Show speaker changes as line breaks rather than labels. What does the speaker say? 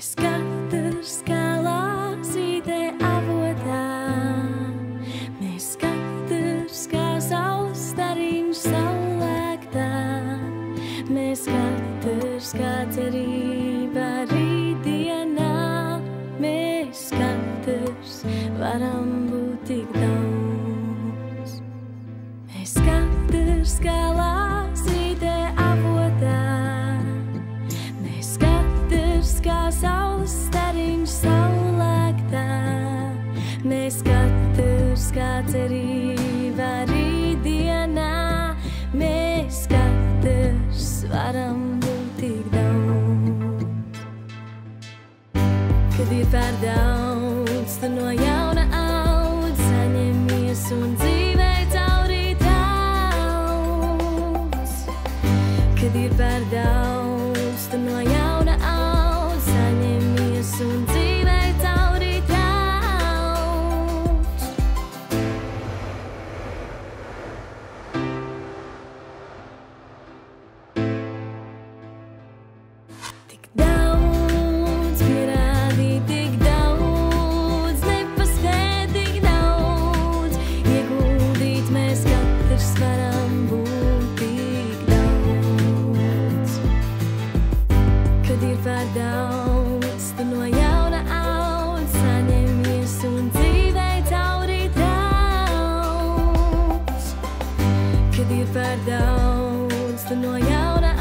Mēs katrs kā lāsīte avotā, mēs katrs kā saules stariņš saulēktā, mēs katrs kā cerība rītdienā, mēs katrs varam būt tik daudz. Mēs katrs kā lāsīte avotā, mēs katrs kā saules stariņš saulēktā, mēs katrs kā cerība rītdienā, mēs katrs varam būt tik daudz. Kad ir par daudz, tu no jauna audz, saņemies un dzīvē cauri trauc. Kad ir par daudz, tu no jauna audz, saņemies un dzīvē cauri trauc. Tik daudz pierādīt, tik daudz nepaspēt, tik daudz ieguldīt, mēs katrs varam būt tik daudz. Kad ir par daudz, tu no jauna audz, saņemies un dzīvē cauri trauc. Kad ir par daudz, tu no jauna